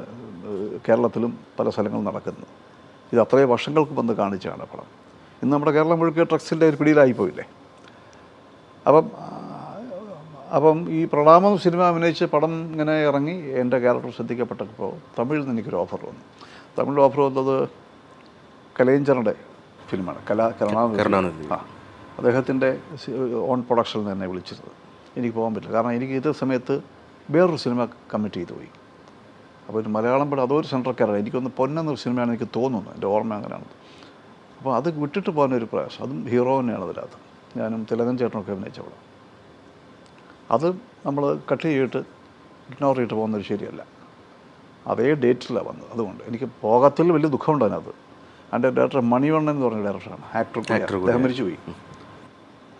കേരളത്തിലും പല സ്ഥലങ്ങളും നടക്കുന്നത്. ഇത് അത്രയും വർഷങ്ങൾക്ക് മുമ്പ് കാണിച്ചാണ് പടം. ഇന്ന് നമ്മുടെ കേരളം മുഴുക്കെ ഡ്രഗ്സിൻ്റെ ഒരു പിടിയിലായിപ്പോയില്ലേ. അപ്പം ഈ പ്രണാമം സിനിമ അഭിനയിച്ച് പടം ഇങ്ങനെ ഇറങ്ങി എൻ്റെ ക്യാരക്ടർ ശ്രദ്ധിക്കപ്പെട്ടപ്പോൾ തമിഴിൽ നിന്ന് എനിക്കൊരു ഓഫർ വന്നു. തമിഴിൽ ഓഫർ വന്നത് കലൈഞ്ചറിൻ്റെ ഫിലിമാണ്, കരുണാനിധി. അദ്ദേഹത്തിൻ്റെ ഓൺ പ്രൊഡക്ഷനിൽ തന്നെ വിളിച്ചിരുന്നത്. എനിക്ക് പോകാൻ പറ്റില്ല, കാരണം എനിക്ക് ഇതേ സമയത്ത് വേറൊരു സിനിമ കമ്മിറ്റ് ചെയ്തു പോയി. അപ്പോൾ ഒരു മലയാളം പടം അതൊരു സെൻട്രൽ ക്യാരക്ടർ, എനിക്കൊന്ന് പൊന്നെന്നൊരു സിനിമയാണ് എനിക്ക് തോന്നുന്നു, എൻ്റെ ഓർമ്മ അങ്ങനെയാണ്. അപ്പോൾ അത് വിട്ടിട്ട് പോകാനൊരു പ്രയാസം. അതും ഹീറോ തന്നെയാണ് അതിനകത്ത്, ഞാനും തിലകൻ ചേട്ടനൊക്കെ അഭിനയിച്ച പടം. അത് നമ്മൾ കട്ട് ചെയ്തിട്ട് ഇഗ്നോർ ചെയ്തിട്ട് പോകുന്നത് ശരിയല്ല. അതേ ഡേറ്റിലാണ് വന്നത്. അതുകൊണ്ട് എനിക്ക് പോകാത്തതിൽ വലിയ ദുഃഖമുണ്ട് അതിനകത്ത്. എൻ്റെ ഡയറക്ടർ മണിവണ്ണൻ എന്ന് പറഞ്ഞ ഡയറക്ടറാണ്, ആക്ടർ, അദ്ദേഹം മരിച്ചുപോയി.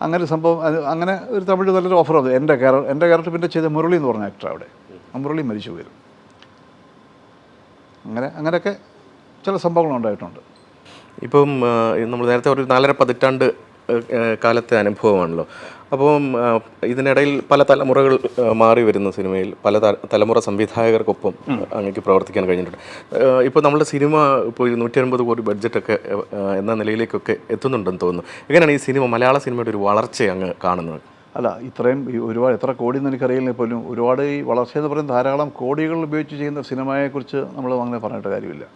അങ്ങനെ സംഭവം. അങ്ങനെ ഒരു തമിഴ് നല്ലൊരു ഓഫർ അത്. എൻ്റെ ക്യാരക്ടർ പിന്നെ ചെയ്ത മുരളി എന്ന് പറഞ്ഞ ആക്ടർ, അവിടെ ആ മുരളി മരിച്ചു പോയിരുന്നു. അങ്ങനെയൊക്കെ ചില സംഭവങ്ങളുണ്ടായിട്ടുണ്ട്. ഇപ്പം നമ്മൾ നേരത്തെ ഒരു 4.5 പതിറ്റാണ്ട് കാലത്തെ അനുഭവമാണല്ലോ. അപ്പം ഇതിനിടയിൽ പല തലമുറകൾ മാറി വരുന്ന സിനിമയിൽ പല തലമുറ സംവിധായകർക്കൊപ്പം അങ്ങേക്ക് പ്രവർത്തിക്കാൻ കഴിഞ്ഞിട്ടുണ്ട്. ഇപ്പോൾ നമ്മുടെ സിനിമ ഇപ്പോൾ 150 കോടി ബഡ്ജറ്റൊക്കെ എന്ന നിലയിലേക്കൊക്കെ എത്തുന്നുണ്ടെന്ന് തോന്നുന്നു. എങ്ങനെയാണ് ഈ സിനിമ, മലയാള സിനിമയുടെ ഒരു വളർച്ച അങ്ങ് കാണുന്നത്? അല്ല, ഇത്രയും ഒരുപാട് എത്ര കോടി എന്ന് എനിക്കറിയില്ല പോലും. ഒരുപാട് ഈ വളർച്ചയെന്ന് പറയുന്നത് ധാരാളം കോടികൾ ഉപയോഗിച്ച് ചെയ്യുന്ന സിനിമയെക്കുറിച്ച് നമ്മൾ അങ്ങനെ പറഞ്ഞിട്ട് കാര്യമില്ല.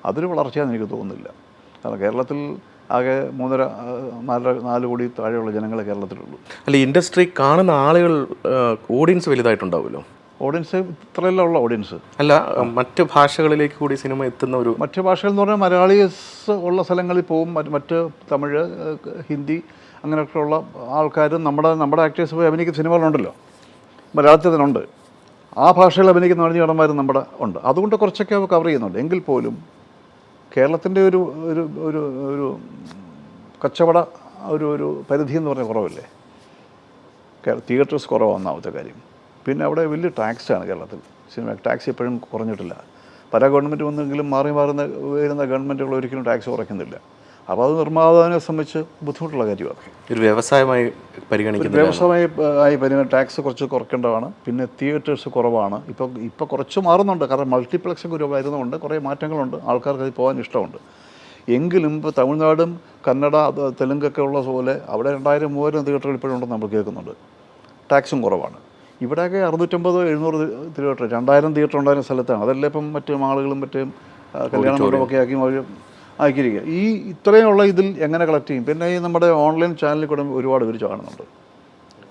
അതൊരു വളർച്ചയാണെന്ന് എനിക്ക് തോന്നുന്നില്ല. കാരണം കേരളത്തിൽ ആകെ 3.5-4 കോടി താഴെയുള്ള ജനങ്ങളെ കേരളത്തിലുള്ളൂ. അല്ല, ഇൻഡസ്ട്രി കാണുന്ന ആളുകൾ ഓഡിയൻസ് വലുതായിട്ടുണ്ടാവുമല്ലോ. ഓഡിയൻസ് ഇത്രയല്ല ഉള്ള ഓഡിയൻസ് അല്ല, മറ്റ് ഭാഷകളിലേക്ക് കൂടി സിനിമ എത്തുന്ന ഒരു മറ്റ് ഭാഷകൾ എന്ന് പറഞ്ഞാൽ മലയാളീസ് ഉള്ള സ്ഥലങ്ങളിൽ പോകും. മറ്റ് തമിഴ്, ഹിന്ദി അങ്ങനെയൊക്കെയുള്ള ആൾക്കാരും നമ്മുടെ ആക്ടേഴ്സ് പോയി അഭിനയിക്കുന്ന സിനിമകളുണ്ടല്ലോ, മലയാളത്തിൽ തന്നെ ഉണ്ട്. ആ ഭാഷയിൽ അഭിനയിക്കുന്ന നടന്മാരും നമ്മുടെ ഉണ്ട്. അതുകൊണ്ട് കുറച്ചൊക്കെ കവർ ചെയ്യുന്നുണ്ട്. എങ്കിൽ പോലും കേരളത്തിൻ്റെ ഒരു ഒരു ഒരു ഒരു കച്ചവട ഒരു പരിധി എന്ന് പറഞ്ഞാൽ കുറവല്ലേ. തിയേറ്റേഴ്സ് കുറവാണ് ഒന്നാമത്തെ കാര്യം. പിന്നെ അവിടെ വലിയ ടാക്സാണ് കേരളത്തിൽ. സിനിമ ടാക്സ് ഇപ്പോഴും കുറഞ്ഞിട്ടില്ല. പല ഗവൺമെൻറ് വന്നെങ്കിലും വരുന്ന ഗവൺമെൻറ്റുകൾ ഒരിക്കലും ടാക്സ് കുറയ്ക്കുന്നില്ല. അപ്പോൾ അത് നിർമ്മാതാവിനെ സംബന്ധിച്ച് ബുദ്ധിമുട്ടുള്ള കാര്യമാണ്. ഒരു വ്യവസായമായി പരിഗണിക്കുന്നത്, വ്യവസായമായി ടാക്സ് കുറച്ച് കുറയ്ക്കേണ്ടതാണ്. പിന്നെ തിയേറ്റേഴ്സ് കുറവാണ്. ഇപ്പോൾ കുറച്ച് മാറുന്നുണ്ട്, കാരണം മൾട്ടിപ്ലക്സ് ഒക്കെ വരുന്നുണ്ട്, കുറേ മാറ്റങ്ങളുണ്ട്, ആൾക്കാർക്ക് അത് പോകാൻ ഇഷ്ടമുണ്ട്. എങ്കിലും ഇപ്പോൾ തമിഴ്നാടും കന്നഡ, തെലുങ്കൊക്കെ ഉള്ള പോലെ അവിടെ 2000-3000 തിയേറ്ററുകൾ ഇപ്പോഴുണ്ടെന്ന് നമ്മൾ കേൾക്കുന്നുണ്ട്. ടാക്സും കുറവാണ്. ഇവിടെയൊക്കെ 650-700 തിയേറ്റർ, 2000 തിയേറ്റർ ഉണ്ടായിരുന്ന സ്ഥലത്താണ്. അതല്ലേ ഇപ്പം മറ്റ് മാളുകളും മറ്റും കല്യാണ മണ്ഡപമൊക്കെ ആക്കിയിരിക്കുക. ഈ ഇത്രയുള്ള ഇതിൽ എങ്ങനെ കളക്ട് ചെയ്യും? പിന്നെ ഈ നമ്മുടെ ഓൺലൈൻ ചാനലിൽ കൂടെ ഒരുപാട് പേര് കാണുന്നുണ്ട്,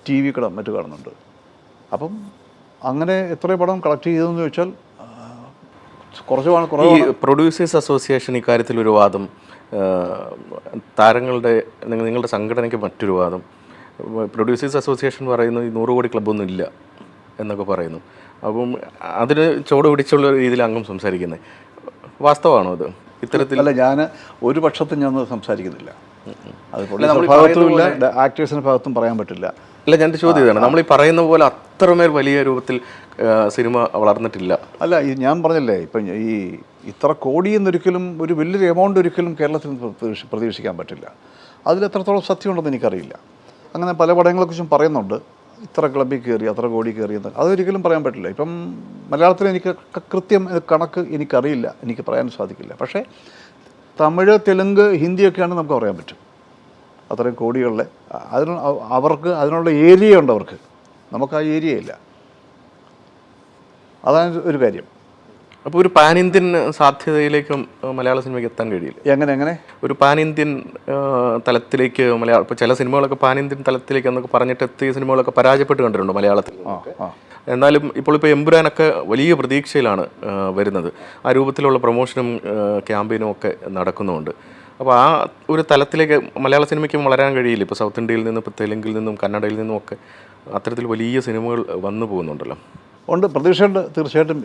ടി വി കൂടെ മറ്റു കാണുന്നുണ്ട്. അപ്പം അങ്ങനെ എത്ര പടം കളക്ട് ചെയ്തതെന്ന് ചോദിച്ചാൽ കുറച്ച്. ഈ പ്രൊഡ്യൂസേഴ്സ് അസോസിയേഷൻ ഇക്കാര്യത്തിൽ ഒരു വാദം, താരങ്ങളുടെ നിങ്ങളുടെ സംഘടനയ്ക്ക് മറ്റൊരു വാദം. പ്രൊഡ്യൂസേഴ്സ് അസോസിയേഷൻ പറയുന്നത് 100 കോടി ക്ലബ്ബൊന്നും ഇല്ല എന്നൊക്കെ പറയുന്നു. അപ്പം അതിന് ചുവട് പിടിച്ചുള്ള രീതിയിൽ അംഗം സംസാരിക്കുന്നത് വാസ്തവമാണോ അത്? ഇത്തരത്തിൽ അല്ല, ഞാൻ ഒരു പക്ഷത്തും ഞാൻ സംസാരിക്കുന്നില്ല. അത് ഭാഗത്തുമില്ല, ആക്ടേഴ്സിൻ്റെ ഭാഗത്തും പറയാൻ പറ്റില്ല. അല്ല, ഞാൻ ചോദ്യം ഇതാണ്, നമ്മൾ ഈ പറയുന്ന പോലെ അത്രമേൽ വലിയ രൂപത്തിൽ സിനിമ വളർന്നിട്ടില്ല. അല്ല, ഞാൻ പറഞ്ഞല്ലേ, ഇപ്പം ഈ ഇത്ര കോടി എന്നൊരിക്കലും ഒരു വലിയൊരു എമൗണ്ട് ഒരിക്കലും കേരളത്തിൽ പ്രതീക്ഷിക്കാൻ പറ്റില്ല. അതിലെത്രത്തോളം സത്യമുണ്ടെന്ന് എനിക്കറിയില്ല. അങ്ങനെ പല പടങ്ങളെക്കുറിച്ചും പറയുന്നുണ്ട്, ഇത്ര ക്ലബിൽ കയറി അത്ര കോടി കയറിയെന്ന്. അതൊരിക്കലും പറയാൻ പറ്റില്ല. ഇപ്പം മലയാളത്തിൽ എനിക്ക് കൃത്യം കണക്ക് എനിക്കറിയില്ല, എനിക്ക് പറയാൻ സാധിക്കില്ല. പക്ഷേ തമിഴ്, തെലുങ്ക്, ഹിന്ദിയൊക്കെയാണെന്ന് നമുക്ക് പറയാൻ പറ്റും. അത്രയും കോടികളിലെ അവർക്ക് അതിനുള്ള ഏരിയ ഉണ്ട് അവർക്ക്. നമുക്ക് ആ ഏരിയ ഇല്ല. അതാണ് ഒരു കാര്യം. അപ്പോൾ ഒരു പാൻ ഇന്ത്യൻ സാധ്യതയിലേക്കും മലയാള സിനിമയ്ക്ക് എത്താൻ കഴിയില്ല. എങ്ങനെ ഒരു പാൻ ഇന്ത്യൻ തലത്തിലേക്ക് മലയാളം, ഇപ്പോൾ ചില സിനിമകളൊക്കെ പാൻ ഇന്ത്യൻ തലത്തിലേക്ക് എന്നൊക്കെ പറഞ്ഞിട്ട് എത്തിയ സിനിമകളൊക്കെ പരാജയപ്പെട്ട് കണ്ടിട്ടുണ്ട് മലയാളത്തിൽ. എന്നാലും ഇപ്പോൾ എമ്പുരാനൊക്കെ വലിയ പ്രതീക്ഷയിലാണ് വരുന്നത്. ആ രൂപത്തിലുള്ള പ്രൊമോഷനും ക്യാമ്പയിനും ഒക്കെ നടക്കുന്നുമുണ്ട്. അപ്പോൾ ആ ഒരു തലത്തിലേക്ക് മലയാള സിനിമയ്ക്ക് വളരാൻ കഴിയില്ല. ഇപ്പോൾ സൗത്ത് ഇന്ത്യയിൽ നിന്നും, ഇപ്പോൾ തെലുങ്കിൽ നിന്നും, കന്നഡയിൽ നിന്നും ഒക്കെ അത്തരത്തിൽ വലിയ സിനിമകൾ വന്നു പോകുന്നുണ്ടല്ലോ. ഉണ്ട്, പ്രതീക്ഷയുണ്ട് തീർച്ചയായിട്ടും.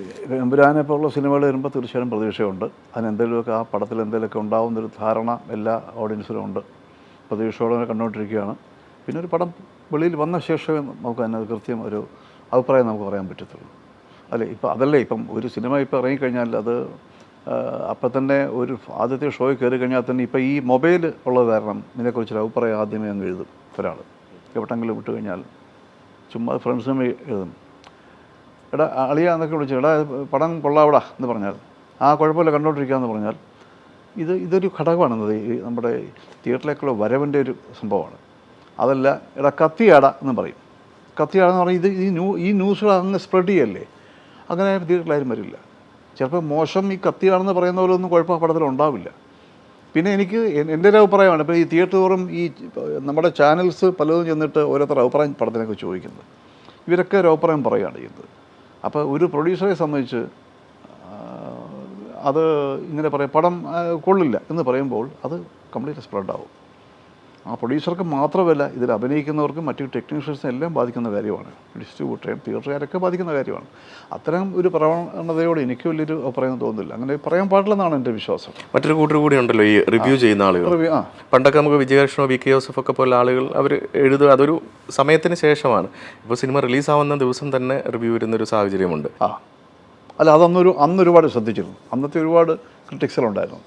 എമ്പുരാനെ പോലുള്ള സിനിമകൾ വരുമ്പോൾ തീർച്ചയായിട്ടും പ്രതീക്ഷയുണ്ട്. അതിനെന്തെങ്കിലുമൊക്കെ ആ പടത്തിൽ എന്തെങ്കിലുമൊക്കെ ഉണ്ടാവുന്നൊരു ധാരണ എല്ലാ ഓഡിയൻസിലും ഉണ്ട്. പ്രതീക്ഷയോടെ കണ്ടുകൊണ്ടിരിക്കുകയാണ്. പിന്നെ ഒരു പടം വെളിയിൽ വന്ന ശേഷമേ നമുക്ക് അതിനകത്ത് കൃത്യം ഒരു അഭിപ്രായം നമുക്ക് പറയാൻ പറ്റത്തുള്ളൂ. അല്ലേ, ഇപ്പം അതല്ലേ, ഇപ്പം ഒരു സിനിമ ഇപ്പോൾ ഇറങ്ങിക്കഴിഞ്ഞാൽ അത് അപ്പം തന്നെ ഒരു ആദ്യത്തെ ഷോയിൽ കയറി കഴിഞ്ഞാൽ തന്നെ ഇപ്പം ഈ മൊബൈൽ ഉള്ളത് കാരണം ഇതിനെക്കുറിച്ചൊരു അഭിപ്രായം ആദ്യമേ അങ്ങ് എഴുതും. ഒരാൾ എവിടെയെങ്കിലും വിട്ട് കഴിഞ്ഞാൽ ചുമ്മാ ഫ്രണ്ട്സിനും എഴുതും, എടാ അളിയ എന്നൊക്കെ വിളിച്ചു, എടാ പടം കൊള്ളാവിടാ എന്ന് പറഞ്ഞാൽ, ആ കുഴപ്പമില്ല കണ്ടുകൊണ്ടിരിക്കുക എന്ന് പറഞ്ഞാൽ, ഇതൊരു ഘടകമാണെന്നത് ഈ നമ്മുടെ തിയേറ്ററിലേക്കുള്ള വരവിൻ്റെ ഒരു സംഭവമാണ്. അതല്ല, എടാ കത്തിയാടാ എന്ന് പറയും. കത്തിയാടെന്ന് പറഞ്ഞാൽ ഈ ന്യൂസുകൾ അങ്ങ് സ്പ്രെഡ് ചെയ്യല്ലേ, അങ്ങനെ തിയേറ്ററിലാരും വരില്ല. ചിലപ്പോൾ മോശം ഈ കത്തിയാണെന്ന് പറയുന്ന പോലെ ഒന്നും കുഴപ്പം പടത്തിൽ ഉണ്ടാവില്ല. പിന്നെ എനിക്ക് എൻ്റെ ഒരു അഭിപ്രായമാണ്, ഇപ്പോൾ ഈ തിയേറ്റർ തോറും ഈ നമ്മുടെ ചാനൽസ് പലതും ചെന്നിട്ട് ഓരോരുത്തർ അഭിപ്രായം പടത്തിനൊക്കെ ചോദിക്കുന്നത്, ഇവരൊക്കെ ഒരു അഭിപ്രായം പറയുകയാണ് ചെയ്യുന്നത്. അപ്പോൾ ഒരു പ്രൊഡ്യൂസറെ സംബന്ധിച്ച് അത് ഇങ്ങനെ പറയും, പടം കൊള്ളില്ല എന്ന് പറയുമ്പോൾ അത് കംപ്ലീറ്റ് സ്പ്രെഡാവും. ആ പ്രൊഡ്യൂസർക്ക് മാത്രമല്ല, ഇതിൽ അഭിനയിക്കുന്നവർക്കും മറ്റു ടെക്നീഷ്യൻസിനും എല്ലാം ബാധിക്കുന്ന കാര്യമാണ്. ഡിസ്ട്രിബ്യൂട്ടറേയും തിയേറ്ററുകാരൊക്കെ ബാധിക്കുന്ന കാര്യമാണ്. അത്തരം ഒരു പ്രവണതയോട് എനിക്ക് വലിയൊരു അഭിപ്രായം തോന്നുന്നില്ല. അങ്ങനെ പറയാൻ പാടില്ലെന്നാണ് എൻ്റെ വിശ്വാസം. മറ്റൊരു കൂട്ടർ കൂടി ഉണ്ടല്ലോ ഈ റിവ്യൂ ചെയ്യുന്ന ആളുകൾ. പണ്ടൊക്കെ നമുക്ക് വിജയകൃഷ്ണോ വി കെ ജോസഫ് ഒക്കെ പോലെ ആളുകൾ അവർ എഴുതുക അതൊരു സമയത്തിന് ശേഷമാണ്. ഇപ്പോൾ സിനിമ റിലീസാവുന്ന ദിവസം തന്നെ റിവ്യൂ വരുന്നൊരു സാഹചര്യമുണ്ട്. അല്ല, അന്നൊരുപാട് ശ്രദ്ധിച്ചിരുന്നു. അന്നത്തെ ഒരുപാട് ക്രിട്ടിക്സുകളുണ്ടായിരുന്നു.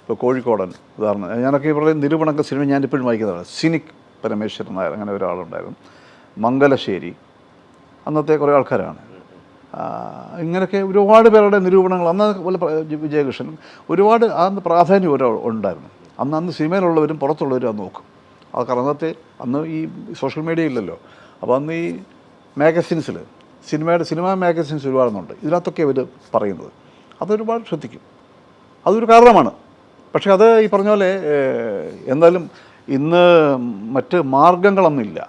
ഇപ്പോൾ കോഴിക്കോടൻ ഉദാഹരണം, ഞാനൊക്കെ ഇവരുടെ നിരൂപണമൊക്കെ സിനിമ ഞാനിപ്പോഴും വായിക്കുന്നതാണ്. സിനിക് പരമേശ്വരൻ നായർ, അങ്ങനെ ഒരാളുണ്ടായിരുന്നു. മംഗലശ്ശേരി, അന്നത്തെ കുറേ ആൾക്കാരാണ്. ഇങ്ങനെയൊക്കെ ഒരുപാട് പേരുടെ നിരൂപണങ്ങൾ, അന്ന് പോലെ വിജയകൃഷ്ണൻ, ഒരുപാട് അന്ന് പ്രാധാന്യം ഉണ്ടായിരുന്നു. അന്ന് സിനിമയിലുള്ളവരും പുറത്തുള്ളവരും അത് നോക്കും. അത് കാരണം അന്ന് ഈ സോഷ്യൽ മീഡിയ ഇല്ലല്ലോ. അപ്പോൾ അന്ന് ഈ മാഗസിൻസിൽ സിനിമാ മാഗസിൻസ് ഒരുപാടുന്നുണ്ട്. ഇതിനകത്തൊക്കെ അവർ പറയുന്നത് അതൊരുപാട് ശ്രദ്ധിക്കും. അതൊരു കാരണമാണ്. പക്ഷേ അത് ഈ പറഞ്ഞ പോലെ എന്തായാലും ഇന്ന് മറ്റ് മാർഗങ്ങളൊന്നുമില്ല.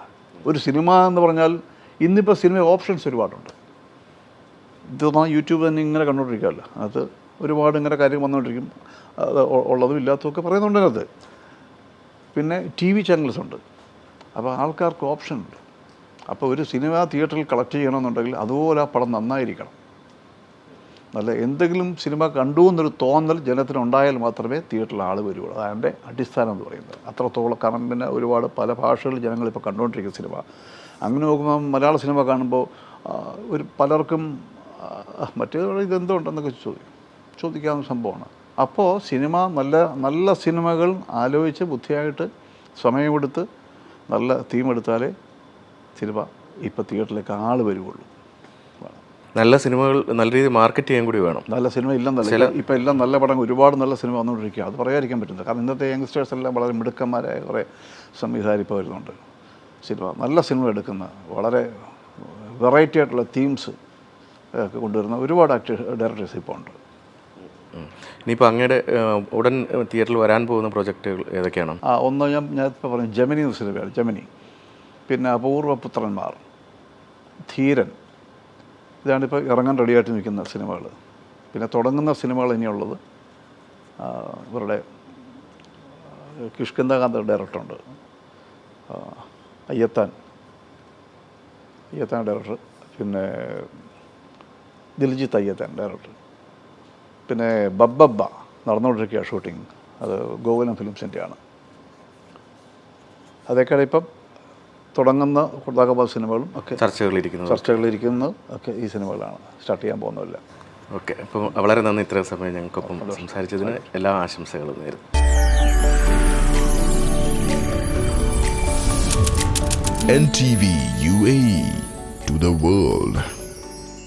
ഒരു സിനിമ എന്ന് പറഞ്ഞാൽ ഇന്നിപ്പോൾ സിനിമ ഓപ്ഷൻസ് ഒരുപാടുണ്ട്. ഇതൊന്നും യൂട്യൂബ് തന്നെ ഇങ്ങനെ കണ്ടുകൊണ്ടിരിക്കുകയല്ല, അത് ഒരുപാട് ഇങ്ങനെ കാര്യം വന്നുകൊണ്ടിരിക്കും. അത് ഉള്ളതും ഇല്ലാത്തതൊക്കെ പറയുന്നുണ്ട് അതിനകത്ത്. പിന്നെ TV ചാനൽസ് ഉണ്ട്. അപ്പോൾ ആൾക്കാർക്ക് ഓപ്ഷൻ ഉണ്ട്. അപ്പോൾ ഒരു സിനിമ തിയേറ്ററിൽ കളക്ട് ചെയ്യണമെന്നുണ്ടെങ്കിൽ അതുപോലെ ആ പടം നന്നായിരിക്കണം. നല്ല എന്തെങ്കിലും സിനിമ കണ്ടു എന്നൊരു തോന്നൽ ജനത്തിനുണ്ടായാൽ മാത്രമേ തിയേറ്ററിൽ ആൾ വരുള്ളൂ. അതാണ് അടിസ്ഥാനം എന്ന് പറയുന്നത്. അത്രത്തോളം, കാരണം പിന്നെ ഒരുപാട് പല ഭാഷകളിൽ ജനങ്ങളിപ്പോൾ കണ്ടുകൊണ്ടിരിക്കുന്ന സിനിമ. അങ്ങനെ നോക്കുമ്പോൾ മലയാള സിനിമ കാണുമ്പോൾ പലർക്കും മറ്റേ ഇതെന്തുണ്ടെന്നൊക്കെ ചോദിക്കാവുന്ന സംഭവമാണ്. അപ്പോൾ സിനിമ നല്ല സിനിമകൾ ആലോചിച്ച് ബുദ്ധിയായിട്ട് സമയമെടുത്ത് നല്ല തീമെടുത്താലേ സിനിമ ഇപ്പോൾ തിയേറ്ററിലേക്ക് ആൾ വരുള്ളൂ. നല്ല സിനിമകൾ നല്ല രീതിയിൽ മാർക്കറ്റ് ചെയ്യാൻ കൂടി വേണം. നല്ല സിനിമ ഇല്ലെന്നല്ല, ഇപ്പം എല്ലാം നല്ല പടം, ഒരുപാട് നല്ല സിനിമ വന്നുകൊണ്ടിരിക്കുക. അത് പറയാതിരിക്കാൻ പറ്റുന്നത്. കാരണം ഇന്നത്തെ യങ്സ്റ്റേഴ്സ് എല്ലാം വളരെ മിടുക്കന്മാരായ കുറേ സംവിധായകർ ഇപ്പോൾ വരുന്നുണ്ട്. നല്ല സിനിമ എടുക്കുന്ന, വളരെ വെറൈറ്റി ആയിട്ടുള്ള തീംസ് ഒക്കെ കൊണ്ടുവരുന്ന ഒരുപാട് ഡയറക്ടേഴ്സ് ഇപ്പോൾ ഉണ്ട്. ഇനിയിപ്പോൾ അങ്ങയുടെ ഉടൻ തിയേറ്ററിൽ വരാൻ പോകുന്ന പ്രൊജക്റ്റുകൾ ഏതൊക്കെയാണ്? ഒന്ന് ഞാനിപ്പോൾ പറഞ്ഞു, ജമിനി എന്ന സിനിമയാണ്. ജമിനി, പിന്നെ അപൂർവപുത്രന്മാർ, ധീരൻ, ഇതാണിപ്പോൾ ഇറങ്ങാൻ റെഡിയായിട്ട് നിൽക്കുന്ന സിനിമകൾ. പിന്നെ തുടങ്ങുന്ന സിനിമകൾ ഇനിയുള്ളത് ഇവരുടെ കിഷ്കിന്ദകാന്ത ഡയറക്ടറുണ്ട്, അയ്യത്താൻ ഡയറക്ടർ, പിന്നെ ദിൽജിത്ത് അയ്യത്താൻ ഡയറക്ടർ, പിന്നെ ബബ്ബ നടന്നുകൊണ്ടിരിക്കുക ഷൂട്ടിങ്. അത് ഗോകുലം ഫിലിംസിൻ്റെയാണ്. അതൊക്കെയാണ് ഇപ്പം തുടങ്ങുന്ന കുർദാഗബാദ് സിനിമകളും ഒക്കെ ചർച്ചകളിരിക്കുന്നത് ഒക്കെ ഈ സിനിമകളാണ്. സ്റ്റാർട്ട് ചെയ്യാൻ പോകുന്നതല്ല. ഓക്കെ, അപ്പോൾ വളരെ നന്ദി ഇത്ര സമയം ഞങ്ങൾക്കൊപ്പം സംസാരിച്ചതിന്. എല്ലാ ആശംസകളും നേരുന്നു. NTV UAE to the world.